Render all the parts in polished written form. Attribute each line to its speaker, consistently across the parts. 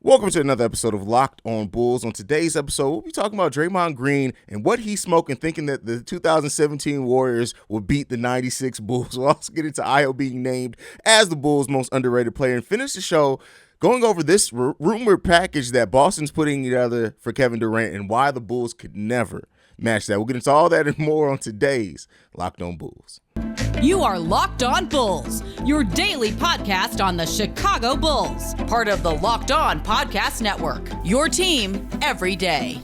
Speaker 1: Welcome to another episode of Locked on Bulls. On today's episode, we'll be talking about Draymond Green and what he's smoking, thinking that the 2017 Warriors will beat the 96 Bulls. We'll also get into Ayo being named as the Bulls' most underrated player and finish the show going over this rumored package that Boston's putting together for Kevin Durant and why the Bulls could never match that. We'll get into all that and more on today's Locked on Bulls.
Speaker 2: You are Locked On Bulls, your daily podcast on the Chicago Bulls, part of the Locked On Podcast Network, your team every day.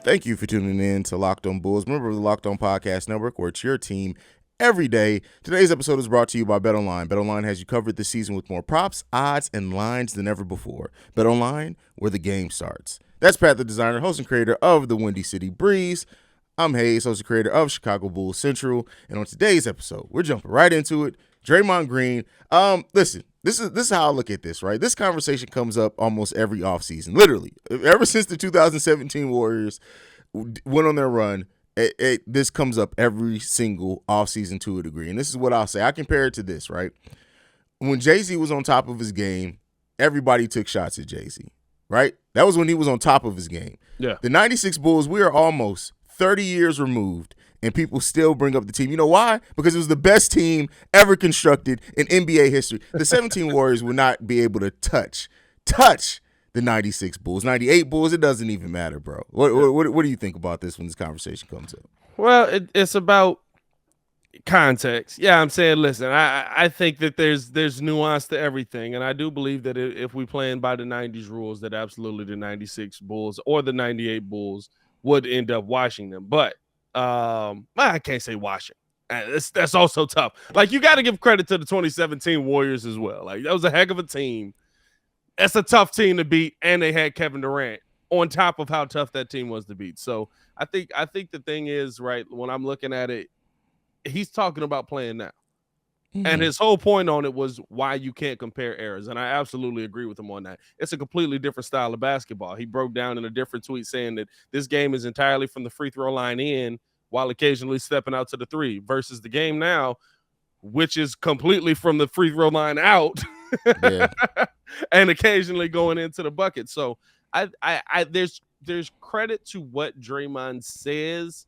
Speaker 1: Thank you for tuning in to Locked on Bulls, member of the Locked On Podcast Network, where it's your team every day. Today's episode is brought to you by BetOnline. BetOnline has you covered this season with more props, odds, and lines than ever before. BetOnline, where the game starts. That's Pat, the designer, host and creator of the Windy City Breeze. I'm Haize, host and creator of Chicago Bulls Central. And on today's episode, we're jumping right into it. Draymond Green. Listen, this is how I look at this, right? This conversation comes up almost every offseason, literally. Ever since the 2017 Warriors went on their run, this comes up every single offseason to a degree. And this is what I'll say. I compare it to this, right? When Jay-Z was on top of his game, everybody took shots at Jay-Z, right? That was when he was on top of his game.
Speaker 3: Yeah.
Speaker 1: The 96 Bulls, we are almost 30 years removed, and people still bring up the team. You know why? Because it was the best team ever constructed in NBA history. The 17 Warriors will not be able to touch the 96 Bulls, 98 Bulls. It doesn't even matter, bro. What do you think about this when this conversation comes up?
Speaker 3: Well, it's about context. Yeah, I'm saying, listen, I think that there's nuance to everything, and I do believe that if we playing by the 90s rules, that absolutely the 96 Bulls or the 98 Bulls would end up washing them. But I can't say washing. That's also tough. Like, you got to give credit to the 2017 Warriors as well. Like, that was a heck of a team. That's a tough team to beat, and they had Kevin Durant on top of how tough that team was to beat. So I think the thing is, right, when I'm looking at it, he's talking about playing now. Mm-hmm. And his whole point on it was why you can't compare eras. And I absolutely agree with him on that. It's a completely different style of basketball. He broke down in a different tweet saying that this game is entirely from the free throw line in while occasionally stepping out to the three versus the game now, which is completely from the free throw line out. Yeah. And occasionally going into the bucket. So there's credit to what Draymond says.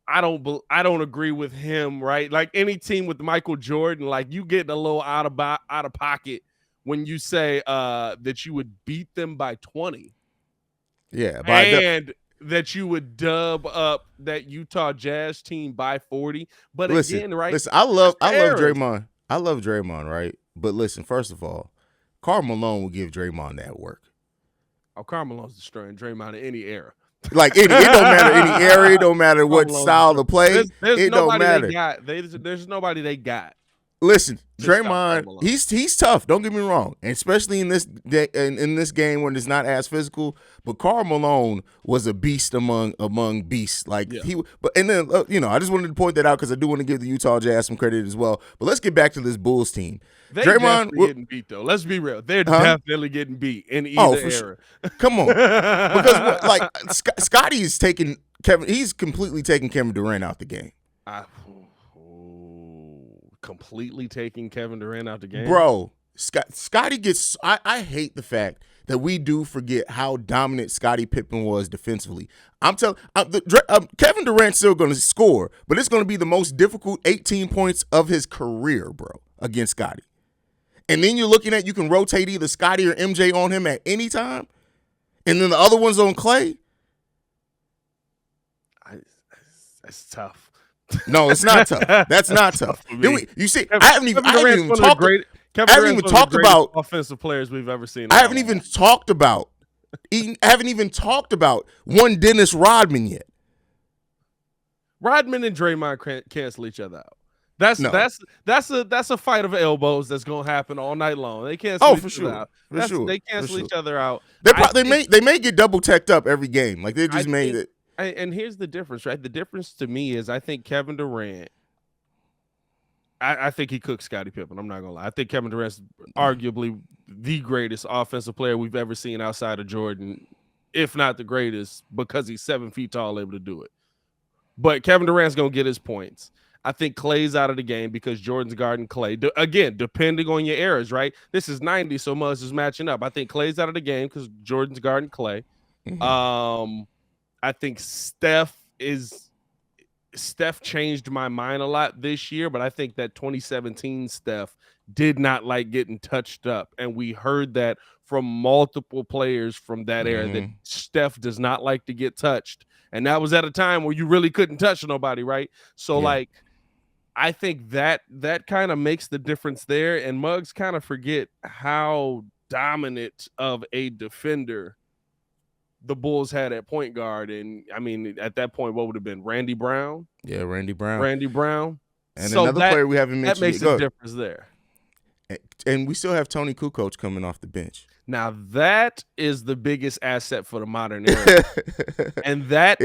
Speaker 3: I don't agree with him, right? Like any team with Michael Jordan, like you get a little out of pocket when you say that you would beat them by 20.
Speaker 1: Yeah,
Speaker 3: that you would dub up that Utah Jazz team by 40. But
Speaker 1: listen,
Speaker 3: again, right?
Speaker 1: Listen, I love Draymond. I love Draymond, right? But listen, first of all, Karl Malone will give Draymond that work.
Speaker 3: Oh, Karl Malone's destroying Draymond in any era.
Speaker 1: Like it don't matter any area, it don't matter what style of play. It don't matter.
Speaker 3: There's nobody they got.
Speaker 1: Listen, Draymond, he's tough. Don't get me wrong, and especially in this game when it's not as physical. But Karl Malone was a beast among beasts. Like yeah. I just wanted to point that out because I do want to give the Utah Jazz some credit as well. But let's get back to this Bulls team.
Speaker 3: They're definitely getting beat though. Let's be real. They're definitely getting beat in either era.
Speaker 1: Sure. Come on, because Scotty is taking Kevin. He's completely taking Kevin Durant out the game.
Speaker 3: Completely taking Kevin Durant out the game,
Speaker 1: bro. Scotty gets. I hate the fact that we do forget how dominant Scottie Pippen was defensively. I'm telling Kevin Durant's still going to score, but it's going to be the most difficult 18 points of his career, bro, against Scotty. And then you're looking at you can rotate either Scotty or MJ on him at any time, and then the other one's on Clay.
Speaker 3: That's tough.
Speaker 1: No, it's not tough. That's not tough. You see, I haven't even talked about
Speaker 3: offensive players we've ever seen.
Speaker 1: I haven't even talked about one Dennis Rodman yet.
Speaker 3: Rodman and Draymond cancel each other out. That's a fight of elbows that's gonna happen all night long. They cancel each other out. They cancel each other out.
Speaker 1: They may get double teched up every game. Like they just made it.
Speaker 3: And here's the difference, right? The difference to me is I think Kevin Durant, I think he cooked Scottie Pippen. I'm not going to lie. I think Kevin Durant's arguably the greatest offensive player we've ever seen outside of Jordan if not the greatest, because he's 7 feet tall, able to do it. But Kevin Durant's going to get his points. I think Klay's out of the game because Jordan's guarding Klay. Again, depending on your eras, right? This is 90, so much is matching up. I think Klay's out of the game because Jordan's guarding Klay. Mm-hmm. I think Steph changed my mind a lot this year, but I think that 2017 Steph did not like getting touched up. And we heard that from multiple players from that era that Steph does not like to get touched. And that was at a time where you really couldn't touch nobody, right? So like, I think that kind of makes the difference there. And Muggs kind of forget how dominant of a defender the Bulls had at point guard. And I mean, at that point, what would have been Randy Brown?
Speaker 1: Yeah, Randy Brown. And
Speaker 3: so
Speaker 1: another player we haven't mentioned.
Speaker 3: That makes a difference there.
Speaker 1: And we still have Tony Kukoc coming off the bench.
Speaker 3: Now that is the biggest asset for the modern era. And that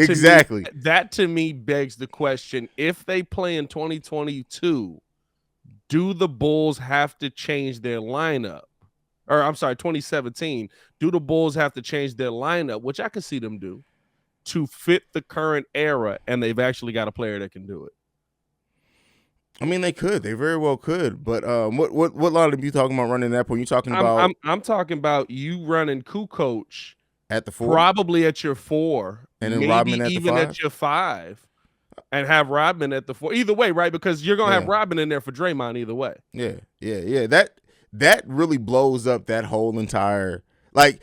Speaker 3: to me begs the question, if they play in 2022, do the Bulls have to change their lineup? Or I'm sorry, 2017, do the Bulls have to change their lineup, which I can see them do, to fit the current era, and they've actually got a player that can do it?
Speaker 1: I mean, they could. They very well could. But what lineup are you talking about running that point? You talking about?
Speaker 3: I'm talking about you running Kukoc
Speaker 1: at the 4,
Speaker 3: probably at your 4,
Speaker 1: and then
Speaker 3: maybe
Speaker 1: Rodman at
Speaker 3: even
Speaker 1: the 5?
Speaker 3: At your 5, and have Rodman at the 4. Either way, right? Because you're gonna have Rodman in there for Draymond either way.
Speaker 1: Yeah. That really blows up that whole entire like.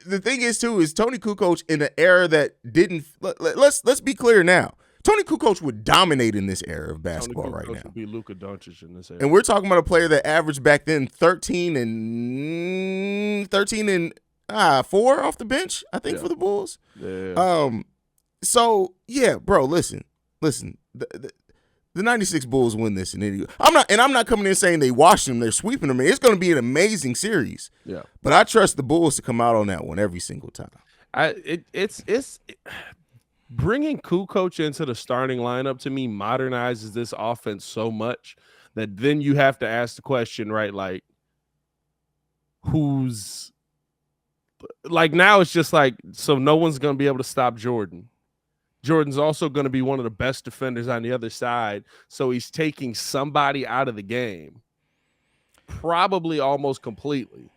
Speaker 1: The thing is too is Tony Kukoc in an era that didn't. Let's be clear now. Tony Kukoc would dominate in this era of basketball right now.
Speaker 3: Would be Luka Doncic in this era.
Speaker 1: And we're talking about a player that averaged back then 13 and 4 off the bench, I think, for the Bulls.
Speaker 3: Yeah.
Speaker 1: So yeah, bro, listen. The 96 Bulls win this, and I'm not coming in saying they washed them, they're sweeping them. It's going to be an amazing series.
Speaker 3: Yeah.
Speaker 1: But I trust the Bulls to come out on that one every single time.
Speaker 3: It's bringing Kukoc into the starting lineup to me modernizes this offense so much that then you have to ask the question, right? Like, who's like now it's just like, so no one's going to be able to stop Jordan. Jordan's also going to be one of the best defenders on the other side. So he's taking somebody out of the game, probably almost completely,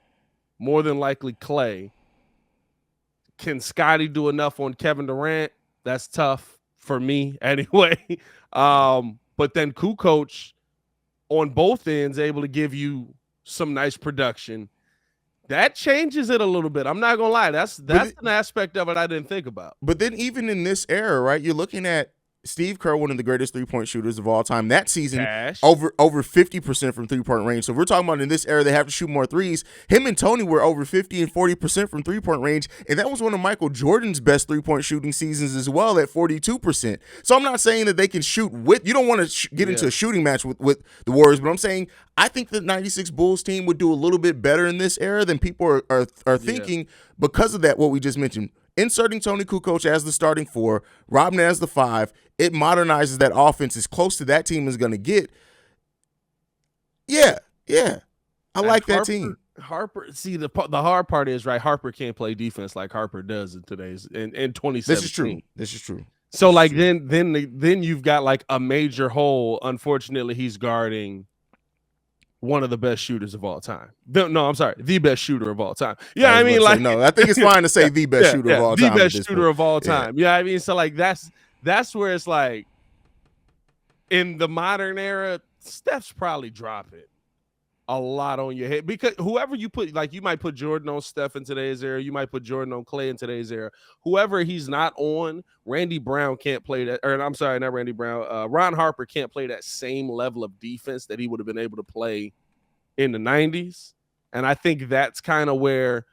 Speaker 3: more than likely Klay. Can Scottie do enough on Kevin Durant? That's tough for me anyway. But then Kukoc on both ends able to give you some nice production. That changes it a little bit. I'm not gonna lie. That's an aspect of it I didn't think about.
Speaker 1: But then even in this era, right, you're looking at Steve Kerr, one of the greatest three-point shooters of all time. That season, over 50% from three-point range. So if we're talking about in this era, they have to shoot more threes. Him and Tony were over 50 and 40% from three-point range, and that was one of Michael Jordan's best three-point shooting seasons as well at 42%. So I'm not saying that they can shoot with – you don't want to get into a shooting match with the Warriors, but I'm saying I think the 96 Bulls team would do a little bit better in this era than people are thinking because of that, what we just mentioned. Inserting Tony Kukoc as the starting 4, Rodman as the 5, it modernizes that offense as close to that team is going to get. Yeah. I like that team.
Speaker 3: Harper, see, the hard part is, right, Harper can't play defense like Harper does in 2017.
Speaker 1: This is true.
Speaker 3: So, like, then you've got, like, a major hole. Unfortunately, he's guarding one of the best shooters of all time. No, I'm sorry, the best shooter of all time. Yeah, I mean, like,
Speaker 1: no, I think it's fine to say the best shooter of all time.
Speaker 3: The best shooter of all time. Yeah, I mean, so like that's where it's like in the modern era, Steph's probably dropping a lot on your head because whoever you put, like, you might put Jordan on Steph in today's era, you might put Jordan on Klay in today's era. Whoever he's not on, Randy Brown can't play that, or I'm sorry, not Randy Brown. Ron Harper can't play that same level of defense that he would have been able to play in the 90s. And I think that's kind of where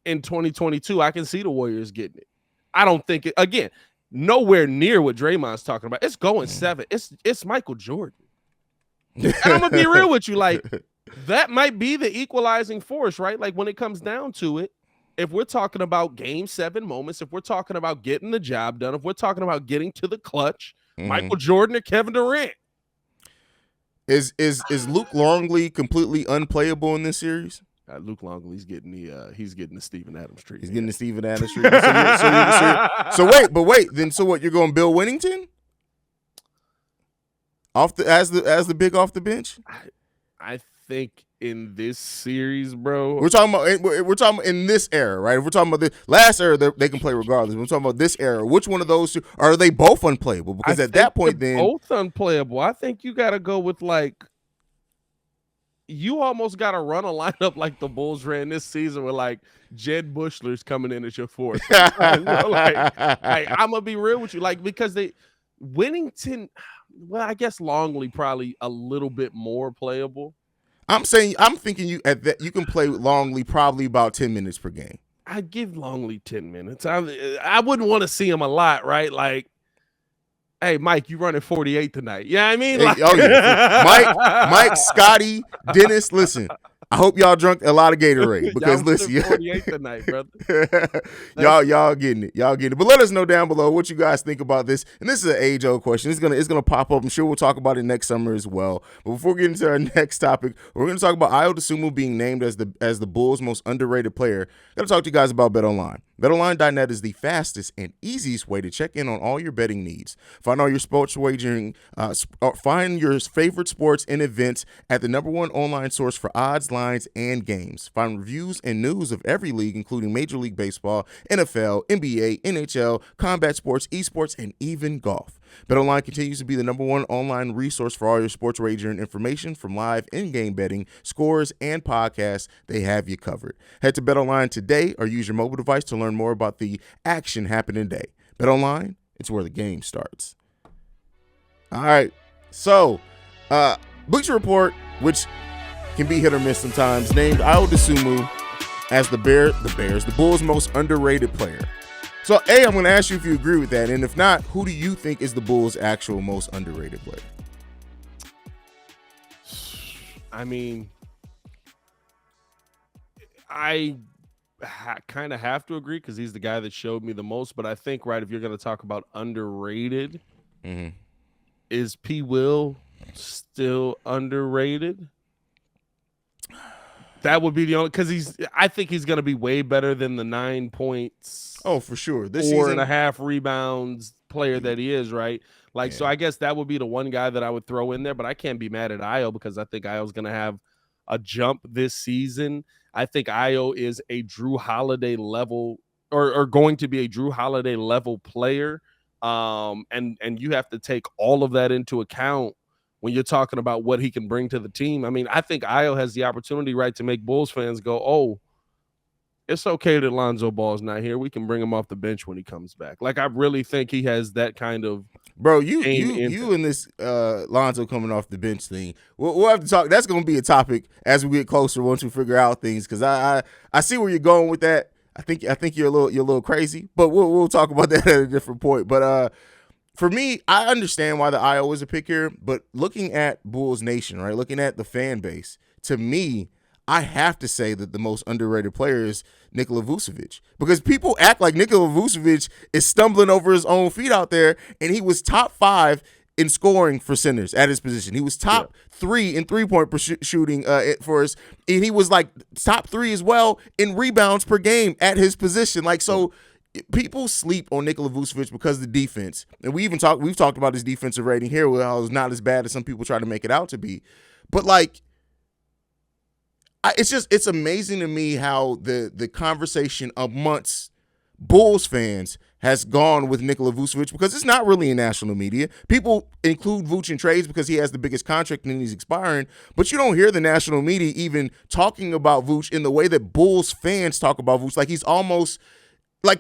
Speaker 3: in 2022 I can see the Warriors getting it. I don't think it, again, nowhere near what Draymond's talking about. It's going 7. It's Michael Jordan. And I'm gonna be real with you, like, that might be the equalizing force, right? Like, when it comes down to it, if we're talking about game 7 moments, if we're talking about getting the job done, if we're talking about getting to the clutch, Michael Jordan or Kevin Durant.
Speaker 1: Is Luke Longley completely unplayable in this series?
Speaker 3: Luke Longley's getting the Steven Adams treatment.
Speaker 1: He's getting the Steven Adams treatment. So wait. Then so what? You're going Bill Winnington as the big off the bench?
Speaker 3: I think in this series, bro.
Speaker 1: We're talking about in this era, right? If we're talking about the last era, they can play regardless. We're talking about this era. Which one of those two are they both unplayable? Because at that point, then
Speaker 3: both unplayable. I think you got to go with you almost got to run a lineup like the Bulls ran this season with Jed Bushler's coming in as your fourth. I'm gonna be real with you, because Winnington. Well, I guess Longley probably a little bit more playable.
Speaker 1: I'm thinking you can play Longley probably about 10 minutes per game.
Speaker 3: I'd give Longley 10 minutes. I wouldn't want to see him a lot, right? Hey, Mike, you running 48 tonight. Yeah, I mean,
Speaker 1: Mike, Scotty, Dennis, listen. I hope y'all drunk a lot of Gatorade because listen,
Speaker 3: 48 tonight, brother.
Speaker 1: y'all getting it. But let us know down below what you guys think about this. And this is an age-old question. It's gonna pop up. I'm sure we'll talk about it next summer as well. But before we get into our next topic, we're gonna talk about Ayo Dosunmu being named as the Bulls' most underrated player. Gotta talk to you guys about BetOnline. BetOnline.net is the fastest and easiest way to check in on all your betting needs. Find all your sports wagering, find your favorite sports and events at the #1 online source for odds, lines, and games. Find reviews and news of every league, including Major League Baseball, NFL, NBA, NHL, combat sports, esports, and even golf. BetOnline continues to be the #1 online resource for all your sports wagering information, from live in-game betting, scores, and podcasts. They have you covered. Head to BetOnline today or use your mobile device to learn more about the action happening today. BetOnline, it's where the game starts. All right, so Bleacher Report, which can be hit or miss sometimes, named Ayo Dosunmu as the Bulls' most underrated player. So, I'm going to ask you if you agree with that, and if not, who do you think is the Bulls' actual most underrated player?
Speaker 3: I mean, I kind of have to agree because he's the guy that showed me the most, but I think, if you're going to talk about underrated, is P. Will still underrated? That would be the only, because I think he's going to be way better than the 9 points.
Speaker 1: Oh, for sure.
Speaker 3: This 4.5 rebounds player that he is, right? So I guess that would be the one guy that I would throw in there, but I can't be mad at Ayo because I think Ayo's going to have a jump this season. I think Ayo is a Drew Holiday level or going to be a Drew Holiday level player. And you have to take all of that into account when you're talking about what he can bring to the team. I mean, I think Ayo has the opportunity, to make Bulls fans go, oh, it's okay that Lonzo Ball's not here. We can bring him off the bench when he comes back. I really think he has that kind of
Speaker 1: bro. You and this Lonzo coming off the bench thing. We'll have to talk. That's going to be a topic as we get closer once we figure out things. Because I see where you're going with that. I think you're a little crazy, but we'll talk about that at a different point. But for me, I understand why the Ayo is a pick here, but looking at Bulls Nation, right, looking at the fan base, to me, I have to say that the most underrated player is Nikola Vucevic, because people act like Nikola Vucevic is stumbling over his own feet out there, and he was top 5 in scoring for centers at his position. He was top 3 in three-point shooting for us, and he was top 3 as well in rebounds per game at his position. So people sleep on Nikola Vucevic because of the defense, and we've talked about his defensive rating here, how it's not as bad as some people try to make it out to be. But it's amazing to me how the conversation amongst Bulls fans has gone with Nikola Vucevic, because it's not really in national media. People include Vuce in trades because he has the biggest contract and he's expiring, but you don't hear the national media even talking about Vuce in the way that Bulls fans talk about Vuce. He's almost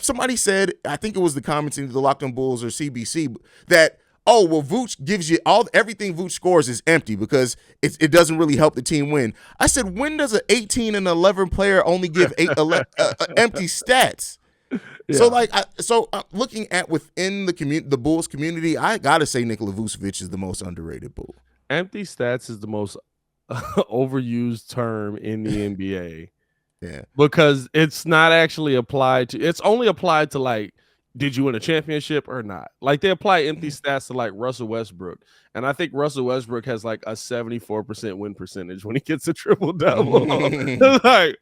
Speaker 1: somebody said, I think it was the comments in the Locked On Bulls or CBC, that, oh, well, Vuce gives you everything Vuce scores is empty because it doesn't really help the team win. I said, when does an 18 and 11 player only give empty stats? Yeah. So looking at within the Bulls community, I gotta say Nikola Vucevic is the most underrated Bull.
Speaker 3: Empty stats is the most overused term in the NBA.
Speaker 1: Yeah,
Speaker 3: because it's not actually applied to. It's only applied to did you win a championship or not? Like they apply empty stats to like Russell Westbrook. And I think Russell Westbrook has like a 74% win percentage when he gets a triple double. Like,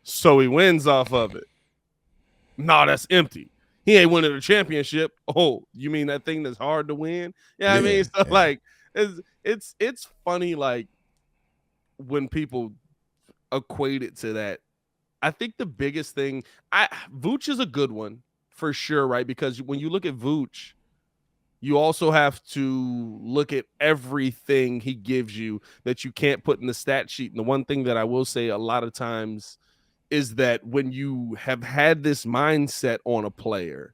Speaker 3: so he wins off of it. No, that's empty. He ain't winning a championship. Oh, you mean that thing that's hard to win? Yeah, I mean, so like it's funny, like when people equate it to that. I think the biggest thing, Vooch is a good one for sure, right? Because when you look at Vooch, you also have to look at everything he gives you that you can't put in the stat sheet. And the one thing that I will say a lot of times is that when you have had this mindset on a player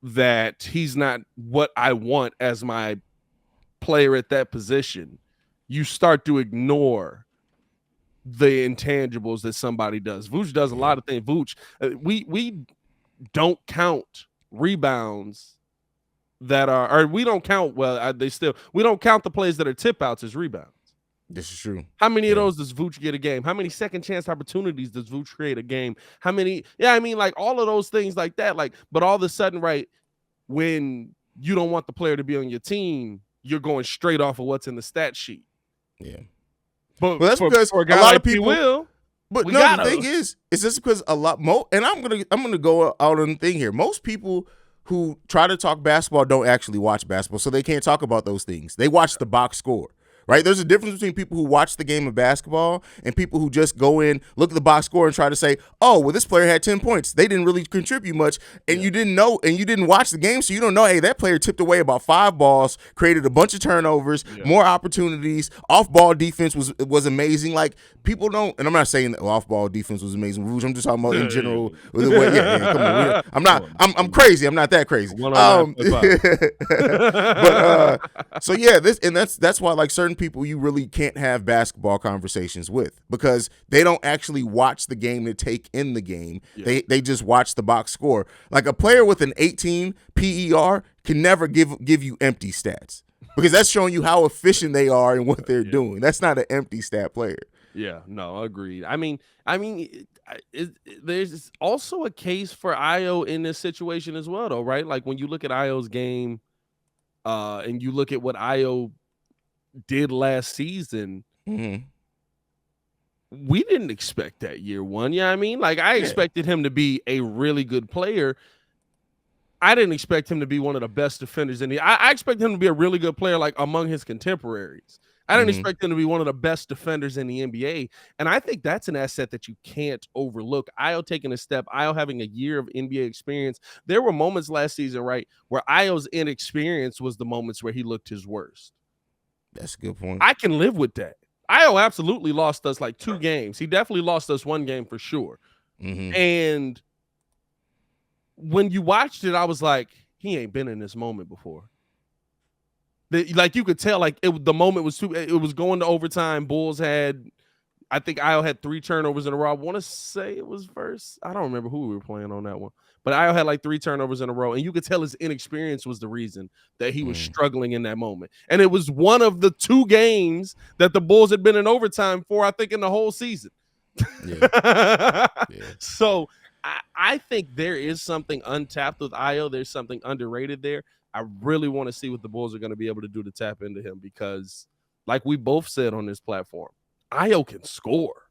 Speaker 3: that he's not what I want as my player at that position, you start to ignore the intangibles that somebody does. Vooch does a lot of things. Vooch, we don't count rebounds that are, or we don't count, we don't count the plays that are tip outs as rebounds.
Speaker 1: This is true.
Speaker 3: How many of those does Vooch get a game? How many second chance opportunities does Vooch create a game? How many? Yeah, I mean, like all of those things like that. Like, but all of a sudden, right, when you don't want the player to be on your team, you're going straight off of what's in the stat sheet.
Speaker 1: Yeah.
Speaker 3: But
Speaker 1: that's because
Speaker 3: for
Speaker 1: a lot
Speaker 3: like
Speaker 1: of people
Speaker 3: will.
Speaker 1: But no, the thing is, it's just because and I'm gonna go out on the thing here. Most people who try to talk basketball don't actually watch basketball, so they can't talk about those things. They watch the box score. Right? There's a difference between people who watch the game of basketball and people who just go in, look at the box score and try to say, oh, well, this player had 10 points. They didn't really contribute much. And you didn't know, and you didn't watch the game, so you don't know, hey, that player tipped away about 5 balls, created a bunch of turnovers, more opportunities. Off-ball defense was amazing. Like, people don't, and I'm not saying that off-ball defense was amazing. I'm just talking about in general. Come on. I'm crazy. I'm not that crazy. So yeah, that's why like certain people you really can't have basketball conversations with because they don't actually watch the game to take in the game. Yeah. They just watch the box score. Like a player with an 18 PER can never give you empty stats because that's showing you how efficient they are and what they're doing. That's not an empty stat player.
Speaker 3: Yeah, no, agreed. I mean, there's also a case for Ayo in this situation as well, though, right? Like when you look at Ayo's game, and you look at what Ayo did last season, we didn't expect that year one. Yeah, I mean, like I expected him to be a really good player. I didn't expect him to be one of the best defenders in the. I expect him to be a really good player, like among his contemporaries. I didn't expect him to be one of the best defenders in the NBA, and I think that's an asset that you can't overlook. Ayo taking a step, Ayo having a year of NBA experience. There were moments last season, right, where Ayo's inexperience was the moments where he looked his worst.
Speaker 1: That's a good point.
Speaker 3: I can live with that. Ayo absolutely lost us like 2 games. He definitely lost us 1 game for sure. And when you watched it, I was like, he ain't been in this moment before. Like you could tell, like the moment was it was going to overtime. Bulls had, I think Ayo had 3 turnovers in a row. I want to say it was verse. I don't remember who we were playing on that one, but Ayo had like 3 turnovers in a row, and you could tell his inexperience was the reason that he was struggling in that moment. And it was one of the 2 games that the Bulls had been in overtime for, I think, in the whole season. So I think there is something untapped with Ayo. There's something underrated there. I really want to see what the Bulls are going to be able to do to tap into him because, like we both said on this platform, Ayo can score.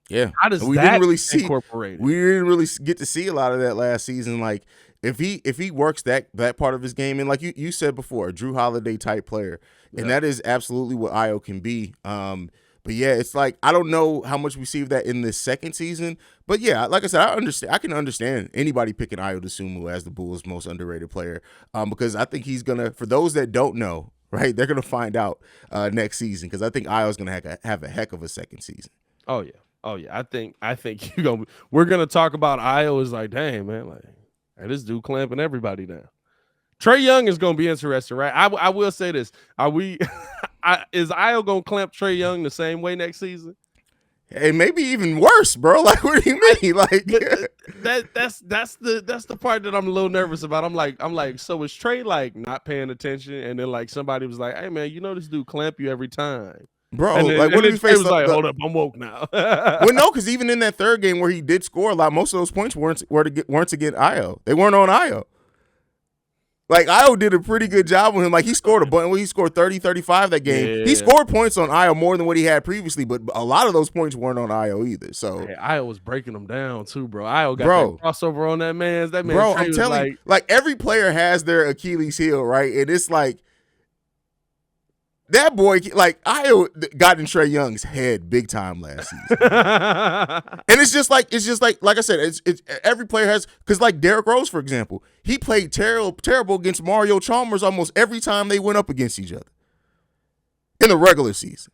Speaker 1: Yeah,
Speaker 3: how does
Speaker 1: we
Speaker 3: that
Speaker 1: didn't really see
Speaker 3: incorporated?
Speaker 1: We didn't really get to see a lot of that last season. Like if he works that part of his game, and like you said before, a Drew Holiday type player, and that is absolutely what Ayo can be. But yeah, it's like I don't know how much we see of that in this second season. But yeah, like I said, I can understand anybody picking Ayo Dosunmu as the Bulls' most underrated player because I think he's gonna. For those that don't know, right, they're gonna find out next season because I think Ayo's gonna have a heck of a second season.
Speaker 3: Oh yeah. I think we're gonna talk about Ayo as like, dang man, like hey, this dude clamping everybody down. Trae Young is gonna be interesting, right? I will say this: is Ayo gonna clamp Trae Young the same way next season?
Speaker 1: Hey, maybe even worse, bro. Like, what do you mean? Like
Speaker 3: that's the part that I'm a little nervous about. I'm like, so is Trae like not paying attention? And then like somebody was like, hey man, you know this dude clamp you every time.
Speaker 1: Bro,
Speaker 3: And then,
Speaker 1: like, what did he
Speaker 3: Trey
Speaker 1: face?
Speaker 3: was like, hold up, I'm woke now.
Speaker 1: Well, no, because even in that third game where he did score a lot, most of those points weren't against Ayo. They weren't on Ayo. Like, Ayo did a pretty good job with him. Like, he scored a bunch. He scored 30, 35 that game.
Speaker 3: Yeah.
Speaker 1: He scored points on Ayo more than what he had previously, but a lot of those points weren't on Ayo either. So,
Speaker 3: hey, Ayo was breaking them down too, bro. Ayo got
Speaker 1: Bro.
Speaker 3: that crossover on that man. That man,
Speaker 1: bro,
Speaker 3: Trey
Speaker 1: I'm
Speaker 3: was
Speaker 1: telling you, like, every player has their Achilles heel, right? And it's like, that boy, like, Ayo got in Trae Young's head big time last season. And it's just like I said, it's every player has, because like Derrick Rose, for example, he played terrible against Mario Chalmers almost every time they went up against each other in the regular season.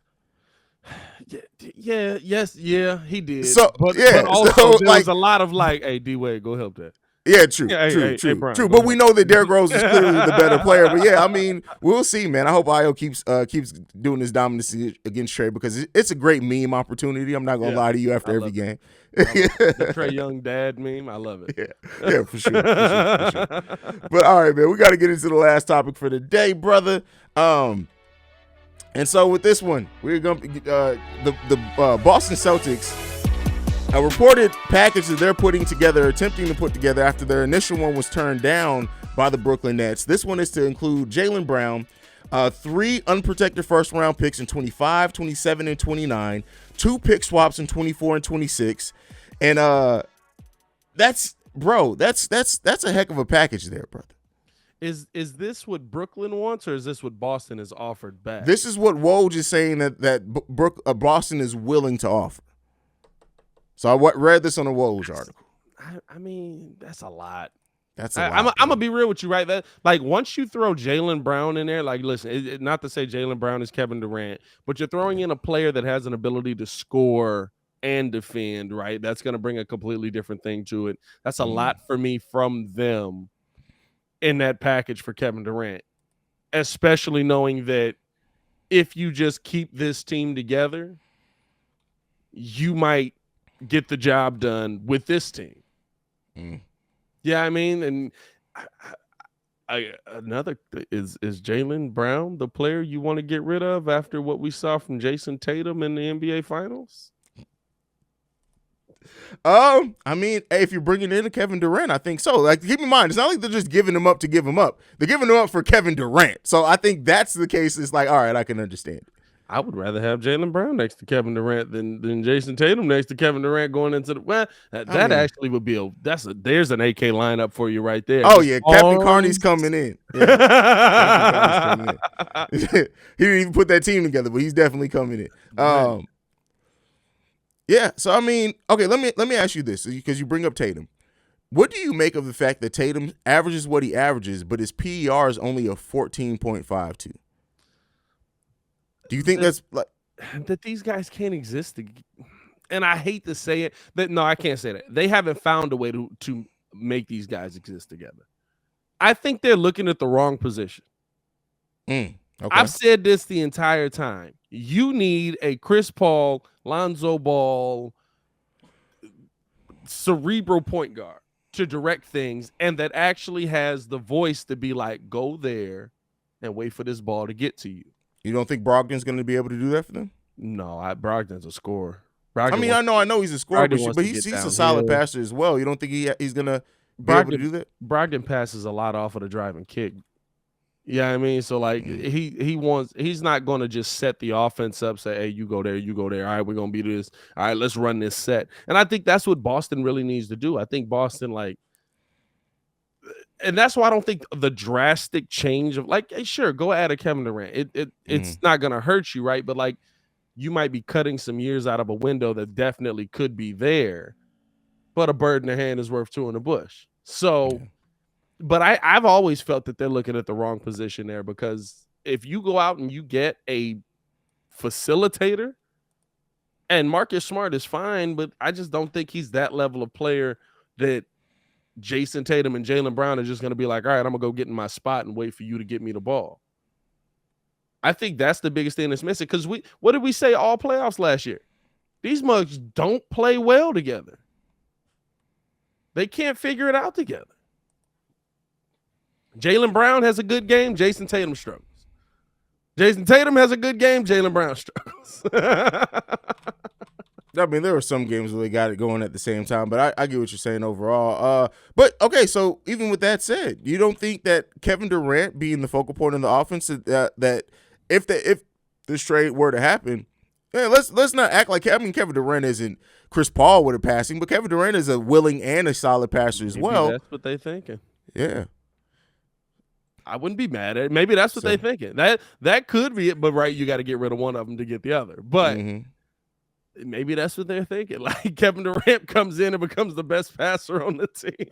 Speaker 3: Yeah, he did.
Speaker 1: So,
Speaker 3: but also
Speaker 1: so,
Speaker 3: there was a lot of like, hey, D-Wade, go help that.
Speaker 1: Yeah, true.
Speaker 3: Hey, Brian,
Speaker 1: True. But we know that Derrick Rose is clearly the better player. But yeah, I mean, we'll see, man. I hope Ayo keeps doing his dominance against Trey, because it's a great meme opportunity. I'm not gonna lie to you after every game.
Speaker 3: The Trey Young dad meme, I love it.
Speaker 1: Yeah, for sure. But all right, man, we got to get into the last topic for the day, brother. And so with this one, we're gonna the Boston Celtics. A reported package that they're attempting to put together after their initial one was turned down by the Brooklyn Nets. This one is to include Jaylen Brown, 3 unprotected first-round picks in 25, 27, and 29, 2 pick swaps in 24 and 26, and that's a heck of a package there, brother.
Speaker 3: Is this what Brooklyn wants, or is this what Boston has offered back?
Speaker 1: This is what Woj is saying that Boston is willing to offer. So I read this on a Woj article.
Speaker 3: I mean, that's a lot.
Speaker 1: That's a lot.
Speaker 3: I'm gonna be real with you, right? That, like, once you throw Jaylen Brown in there, like, listen, not to say Jaylen Brown is Kevin Durant, but you're throwing in a player that has an ability to score and defend, right? That's gonna bring a completely different thing to it. That's a lot for me from them in that package for Kevin Durant, especially knowing that if you just keep this team together, you might get the job done with this team. Yeah, I mean, and another is Jaylen Brown the player you want to get rid of after what we saw from Jason Tatum in the NBA Finals?
Speaker 1: I mean, hey, if you're bringing in a Kevin Durant, I think so. Like, keep in mind, it's not like they're just giving him up to give him up. They're giving him up for Kevin Durant. So I think that's the case. It's like, all right, I can understand.
Speaker 3: I would rather have Jaylen Brown next to Kevin Durant than Jason Tatum next to Kevin Durant going into the actually would be there's an AK lineup for you right there.
Speaker 1: Oh yeah, Kevin Carney's coming in. Yeah. He didn't even put that team together, but he's definitely coming in. Yeah, so I mean, okay, let me ask you this, because you bring up Tatum. What do you make of the fact that Tatum averages what he averages, but his PER is only a 14.52? Do you think that's like
Speaker 3: that these guys can't exist? And I hate to say it, no, I can't say that. They haven't found a way to make these guys exist together. I think they're looking at the wrong position.
Speaker 1: Okay.
Speaker 3: I've said this the entire time. You need a Chris Paul, Lonzo Ball, cerebral point guard to direct things, and that actually has the voice to be like, go there and wait for this ball to get to you.
Speaker 1: You don't think Brogdon's going to be able to do that for them?
Speaker 3: No, Brogdon's a scorer.
Speaker 1: I know he's a scorer, but he's a solid passer as well. You don't think he's going to be able to do that?
Speaker 3: Brogdon passes a lot off of the drive and kick. Yeah, I mean, so like he's not going to just set the offense up, say, hey, you go there. All right, we're going to be this. All right, let's run this set. And I think that's what Boston really needs to do. I think Boston, and that's why I don't think the drastic change of like, hey, sure, go add a Kevin Durant. It's not going to hurt you, right? But like, you might be cutting some years out of a window that definitely could be there, but a bird in the hand is worth two in the bush. So, but I've always felt that they're looking at the wrong position there, because if you go out and you get a facilitator, and Marcus Smart is fine, but I just don't think he's that level of player that Jason Tatum and Jaylen Brown are just going to be like, all right, I'm going to go get in my spot and wait for you to get me the ball. I think that's the biggest thing that's missing, because what did we say all playoffs last year? These mugs don't play well together. They can't figure it out together. Jaylen Brown has a good game. Jason Tatum struggles. Jason Tatum has a good game. Jaylen Brown struggles.
Speaker 1: I mean, there were some games where they got it going at the same time, but I get what you're saying overall. But okay, so even with that said, you don't think that Kevin Durant being the focal point of the offense, that if this trade were to happen, yeah, let's not act like, I mean, Kevin Durant isn't Chris Paul with a passing, but Kevin Durant is a willing and a solid passer as well.
Speaker 3: That's what they thinking.
Speaker 1: Yeah.
Speaker 3: I wouldn't be mad at it. Maybe that's what they thinking. That could be it, but right, you got to get rid of one of them to get the other. But maybe that's what they're thinking. Like Kevin Durant comes in and becomes the best passer on the team.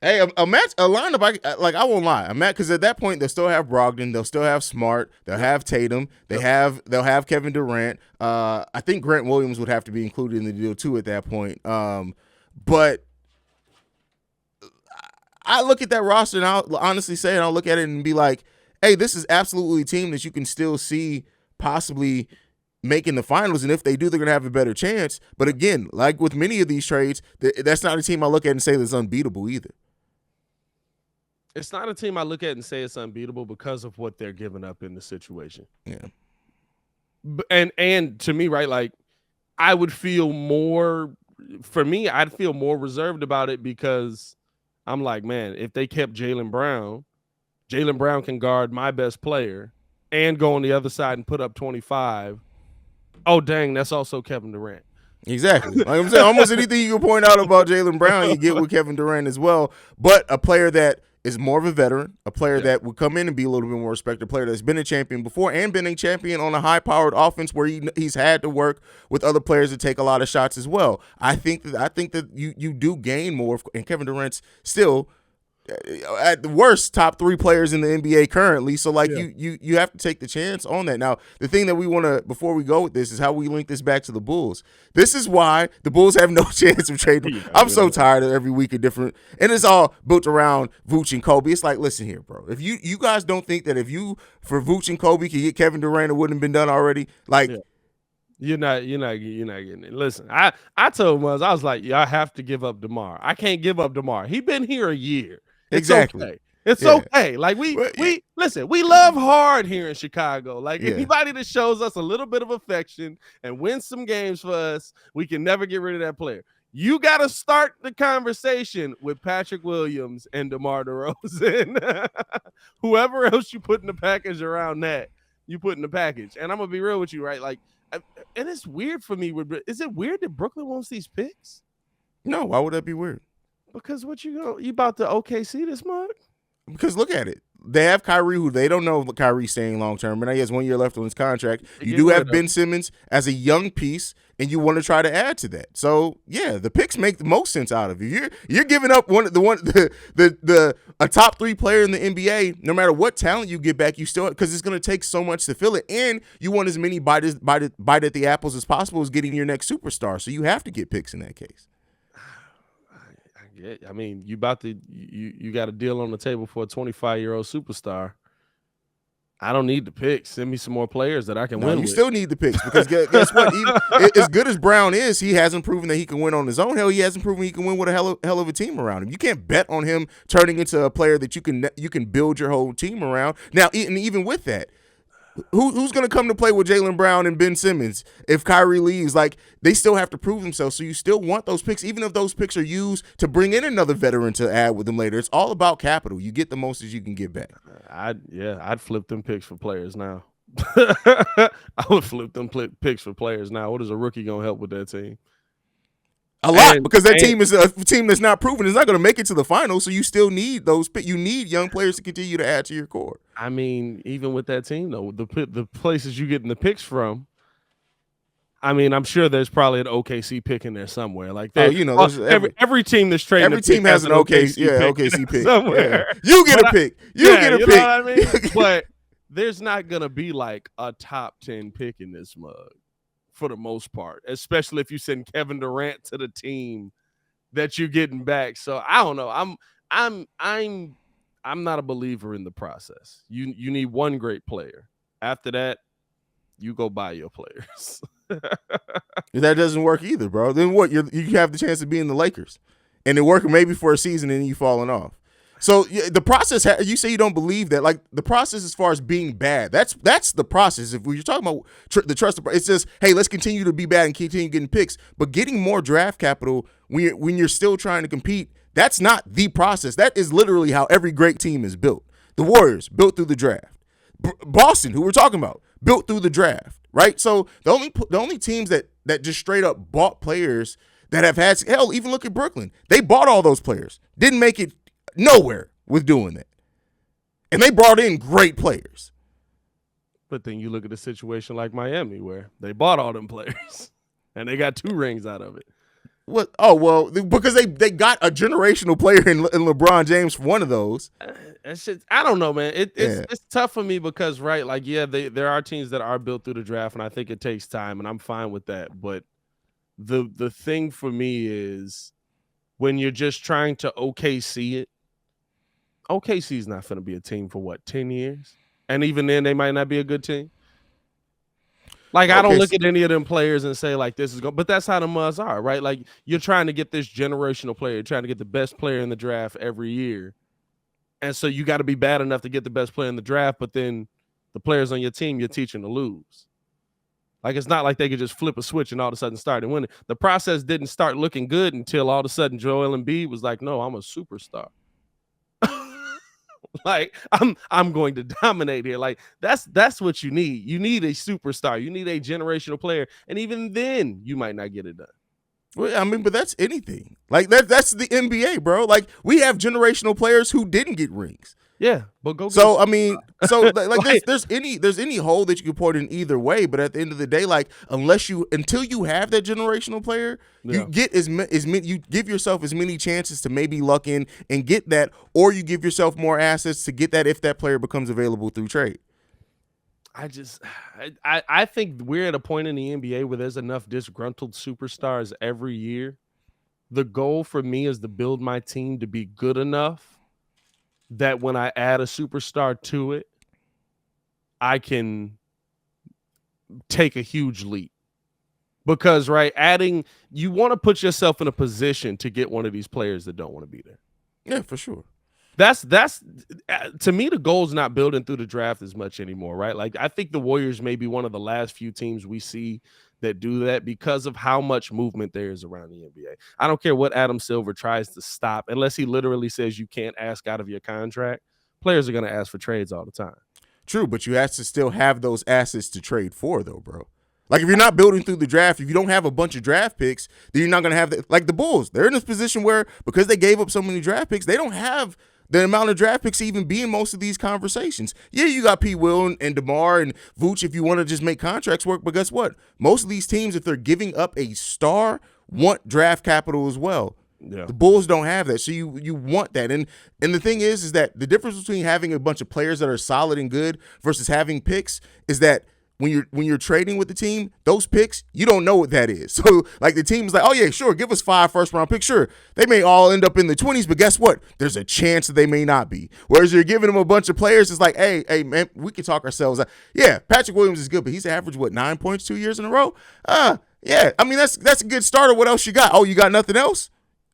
Speaker 1: Hey, a lineup, I won't lie. I'm mad because at that point they'll still have Brogdon, they'll still have Smart, they'll have Tatum, they'll have Kevin Durant. I think Grant Williams would have to be included in the deal too at that point. But I look at that roster and I'll honestly say, and I'll look at it and be like, hey, this is absolutely a team that you can still see possibly making the finals, and if they do, they're going to have a better chance. But again, like with many of these trades, that's not a team I look at and say that's unbeatable either.
Speaker 3: It's not a team I look at and say it's unbeatable because of what they're giving up in the situation.
Speaker 1: Yeah.
Speaker 3: And to me, right, like I would feel more, for me, I'd feel more reserved about it because I'm like, man, if they kept Jaylen Brown can guard my best player and go on the other side and put up 25. Oh, dang, that's also Kevin Durant.
Speaker 1: Exactly. Like I'm saying, almost anything you can point out about Jaylen Brown, you get with Kevin Durant as well. But a player that is more of a veteran, a player that would come in and be a little bit more respected, a player that's been a champion before and been a champion on a high-powered offense where he's had to work with other players to take a lot of shots as well. I think that you do gain more, and Kevin Durant's still at the worst top 3 players in the NBA currently. So like you have to take the chance on that. Now, the thing that we want to, before we go with this, is how we link this back to the Bulls. This is why the Bulls have no chance of trading. I'm so tired of every week a different, and it's all built around Vooch and Kobe. It's like, listen here, bro. If you guys don't think that if you for Vooch and Kobe could get Kevin Durant, it wouldn't have been done already. Like
Speaker 3: you're not getting it. Listen, I told him I was like, I have to give up DeMar. I can't give up DeMar. He been here a year.
Speaker 1: Exactly.
Speaker 3: Okay. It's okay. Like we listen, we love hard here in Chicago. Like anybody that shows us a little bit of affection and wins some games for us, we can never get rid of that player. You got to start the conversation with Patrick Williams and DeMar DeRozan. Whoever else you put in the package around that, you put in the package. And I'm going to be real with you, right? Like, and it's weird for me. Is it weird that Brooklyn wants these picks?
Speaker 1: No, why would that be weird?
Speaker 3: Because you about to OKC this month?
Speaker 1: Because look at it. They have Kyrie, who they don't know if Kyrie's staying long term, and he has 1 year left on his contract. You do have Ben Simmons as a young piece, and you want to try to add to that. So yeah, the picks make the most sense out of it. You're giving up a top 3 player in the NBA. No matter what talent you get back, you still, because it's going to take so much to fill it, and you want as many bite at the apples as possible as getting your next superstar. So you have to get picks in that case.
Speaker 3: Yeah, I mean, you got a deal on the table for a 25-year-old superstar. I don't need the picks. Send me some more players that I can win.
Speaker 1: You still need the picks because guess what? As good as Brown is, he hasn't proven that he can win on his own. Hell, he hasn't proven he can win with a hell of a team around him. You can't bet on him turning into a player that you can build your whole team around. Now, and even with that, who's going to come to play with Jaylen Brown and Ben Simmons if Kyrie leaves? Like, they still have to prove themselves, so you still want those picks, even if those picks are used to bring in another veteran to add with them later. It's all about capital. You get the most as you can get back.
Speaker 3: I'd flip them picks for players now. I would flip them picks for players now. What is a rookie going to help with that team?
Speaker 1: A lot, because that team is a team that's not proven. It's not going to make it to the finals, so you still need those. You need young players to continue to add to your core.
Speaker 3: I mean, even with that team, though, the places you getting the picks from, I mean, I'm sure there's probably an OKC pick in there somewhere. Like that, every team that's trading,
Speaker 1: every team has an OKC pick
Speaker 3: somewhere.
Speaker 1: Yeah. You get a pick. You get a pick.
Speaker 3: Know what I mean? But there's not gonna be like a top 10 pick in this mug. For the most part, especially if you send Kevin Durant to the team that you're getting back. So I don't know. I'm not a believer in the process. You need one great player. After that, you go buy your players.
Speaker 1: That doesn't work either, bro. Then what? You have the chance of being the Lakers, and it working maybe for a season, and then you falling off. So the process, you say you don't believe that. Like the process as far as being bad, that's the process. If you're talking about the trust, it's just, hey, let's continue to be bad and continue getting picks. But getting more draft capital when you're still trying to compete, that's not the process. That is literally how every great team is built. The Warriors built through the draft. Boston, who we're talking about, built through the draft, right? So the only teams that just straight up bought players that have had, hell, even look at Brooklyn. They bought all those players, didn't make it nowhere with doing that. And they brought in great players.
Speaker 3: But then you look at a situation like Miami where they bought all them players and they got 2 rings out of it.
Speaker 1: What? Oh, well, because they got a generational player in LeBron James for one of those.
Speaker 3: It's just, I don't know, man. It's tough for me because, right, like, yeah, there are teams that are built through the draft, and I think it takes time, and I'm fine with that. But the thing for me is when you're just trying to OKC it, OKC is not going to be a team for, 10 years? And even then, they might not be a good team. Like, I don't look at any of them players and say, like, this is going – but that's how the Muzz are, right? Like, you're trying to get this generational player. You're trying to get the best player in the draft every year. And so you got to be bad enough to get the best player in the draft, but then the players on your team, you're teaching to lose. Like, it's not like they could just flip a switch and all of a sudden start and win it. The process didn't start looking good until all of a sudden Joel Embiid was like, no, I'm a superstar. Like, I'm going to dominate here. Like, that's what you need. You need a superstar. You need a generational player. And even then, you might not get it done.
Speaker 1: Well, I mean, but that's anything. Like, that's the NBA, bro. Like, we have generational players who didn't get rings.
Speaker 3: Yeah, but go.
Speaker 1: So I mean, so like there's any hole that you can point in either way. But at the end of the day, like until you have that generational player, you get as many, you give yourself as many chances to maybe luck in and get that, or you give yourself more assets to get that if that player becomes available through trade.
Speaker 3: I think we're at a point in the NBA where there's enough disgruntled superstars every year. The goal for me is to build my team to be good enough that when I add a superstar to it, I can take a huge leap. Because, right, you want to put yourself in a position to get one of these players that don't want to be there.
Speaker 1: Yeah, for sure.
Speaker 3: That's to me, the goal is not building through the draft as much anymore, right? Like, I think the Warriors may be one of the last few teams we see that do that because of how much movement there is around the NBA. I don't care what Adam Silver tries to stop, unless he literally says you can't ask out of your contract. Players are going to ask for trades all the time.
Speaker 1: True, but you have to still have those assets to trade for, though, bro. Like, if you're not building through the draft, if you don't have a bunch of draft picks, then you're not going to have like the Bulls. They're in this position where, because they gave up so many draft picks, they don't have the amount of draft picks to even be in most of these conversations. Yeah, you got P. Will and DeMar and Vooch if you want to just make contracts work, but guess what? Most of these teams, if they're giving up a star, want draft capital as well. Yeah. The Bulls don't have that, so you want that. And the thing is that the difference between having a bunch of players that are solid and good versus having picks is that when you're trading with the team, those picks, you don't know what that is. So, like, the team is like, oh, yeah, sure, give us 5 first-round picks. Sure, they may all end up in the 20s, but guess what? There's a chance that they may not be. Whereas you're giving them a bunch of players, it's like, hey, man, we can talk ourselves out. Yeah, Patrick Williams is good, but he's averaged, 9 points 2 years in a row? Yeah, I mean, that's a good starter. What else you got? Oh, you got nothing else?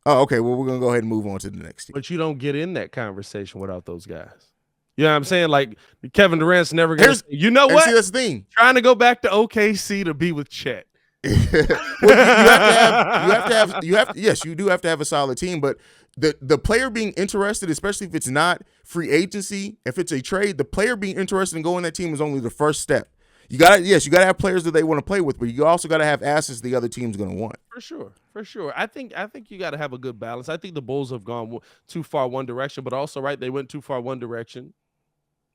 Speaker 1: Oh, okay, well, we're going to go ahead and move on to the next team.
Speaker 3: But you don't get in that conversation without those guys. You know what I'm saying? Like, Kevin Durant's never going to – you know what?
Speaker 1: See, that's the thing.
Speaker 3: Trying to go back to OKC to be with Chet.
Speaker 1: Well, yes, you do have to have a solid team, but the player being interested, especially if it's not free agency, if it's a trade, the player being interested in going that team is only the first step. You gotta have players that they want to play with, but you also gotta have assets the other team's gonna want.
Speaker 3: For sure. I think you gotta have a good balance. I think the Bulls have gone too far one direction, but also, right, they went too far one direction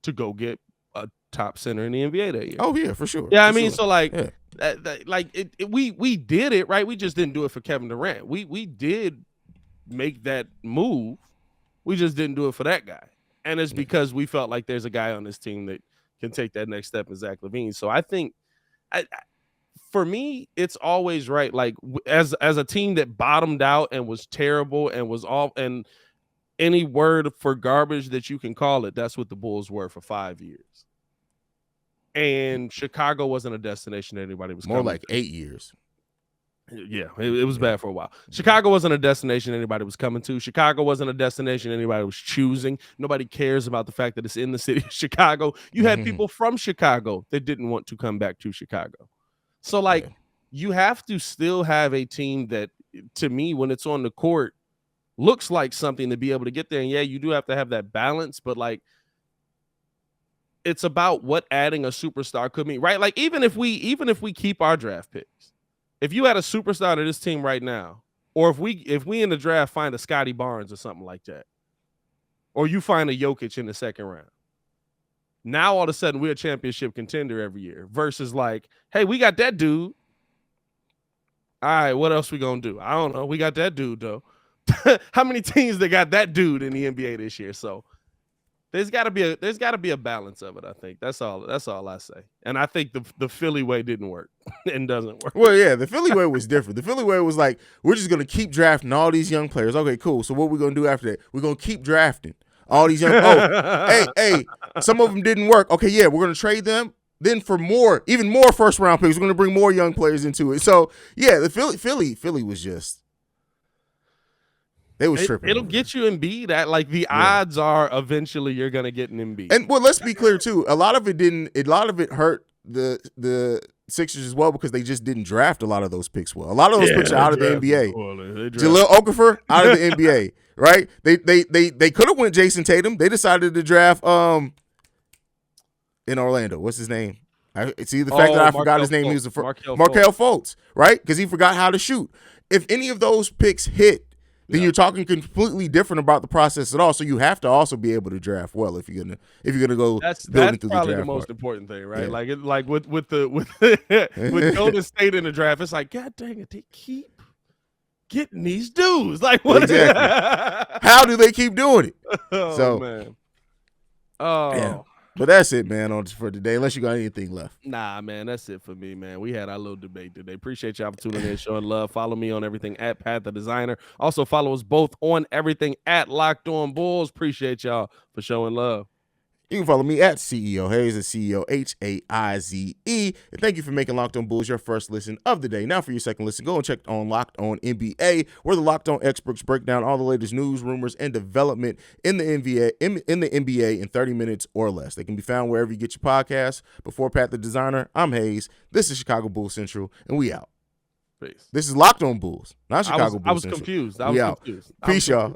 Speaker 3: to go get a top center in the NBA that year.
Speaker 1: Oh yeah, for sure.
Speaker 3: Yeah, I mean, so like, we did it, right? We just didn't do it for Kevin Durant. We did make that move. We just didn't do it for that guy, and it's because we felt like there's a guy on this team that can take that next step in Zach LaVine. So I think, for me, it's always right. Like, as a team that bottomed out and was terrible and was all and any word for garbage that you can call it, that's what the Bulls were for 5 years. And Chicago wasn't a destination that anybody was
Speaker 1: more
Speaker 3: coming
Speaker 1: like
Speaker 3: to.
Speaker 1: 8 years.
Speaker 3: Yeah, it was bad for a while. Chicago wasn't a destination anybody was coming to. Chicago wasn't a destination anybody was choosing. Nobody cares about the fact that it's in the city of Chicago. You had people from Chicago that didn't want to come back to Chicago. So, like, you have to still have a team that, to me, when it's on the court, looks like something to be able to get there. And yeah, you do have to have that balance, but like, it's about what adding a superstar could mean, right? Like, even if we keep our draft picks, if you had a superstar to this team right now, or if we in the draft find a Scotty Barnes or something like that, or you find a Jokic in the second round, now all of a sudden we're a championship contender every year versus like, hey, we got that dude. All right, what else we gonna do? I don't know. We got that dude though. How many teams that got that dude in the NBA this year? So there's got to be a balance of it. I think that's all I say. And I think the Philly way didn't work and doesn't work.
Speaker 1: Well, yeah, the Philly way was different. The Philly way was like, we're just gonna keep drafting all these young players. Okay, cool. So what are we gonna do after that? We're gonna keep drafting all these young. hey, some of them didn't work. Okay, yeah, we're gonna trade them. Then for even more first round picks, we're gonna bring more young players into it. So yeah, the Philly was just. They was tripping.
Speaker 3: It'll get you Embiid. Like the odds are eventually you're gonna get an Embiid.
Speaker 1: And well, let's be clear too. A lot of it hurt the Sixers as well because they just didn't draft a lot of those picks well. A lot of those picks are out of the NBA. Jahlil Okafor out of the NBA, right? They could have went Jason Tatum. They decided to draft in Orlando. What's his name? See the fact that I forgot his name. He was Markelle Fultz, right? Because he forgot how to shoot. If any of those picks hit, then you're talking completely different about the process at all. So you have to also be able to draft well if you're gonna go.
Speaker 3: That's probably the most important thing, right?
Speaker 1: Yeah.
Speaker 3: Like with with Golden State in the draft, it's like, God dang it, they keep getting these dudes. Like what?
Speaker 1: Exactly. How do they keep doing it?
Speaker 3: Oh man. Oh.
Speaker 1: Yeah. But that's it, man, for today, unless you got anything left.
Speaker 3: Nah, man, that's it for me, man. We had our little debate today. Appreciate y'all for tuning in, showing love. Follow me on everything at Pat the Designer. Also, follow us both on everything at Locked On Bulls. Appreciate y'all for showing love.
Speaker 1: You can follow me at CEO Haize, at CEO Haize. And thank you for making Locked On Bulls your first listen of the day. Now for your second listen, go and check on Locked On NBA, where the Locked On experts break down all the latest news, rumors, and development in the NBA in 30 minutes or less. They can be found wherever you get your podcasts. Before Pat the Designer, I'm Haize. This is Chicago Bulls Central, and we out.
Speaker 3: Peace.
Speaker 1: This is Locked On Bulls, not Chicago Bulls
Speaker 3: I was
Speaker 1: Central.
Speaker 3: confused.
Speaker 1: Peace, y'all.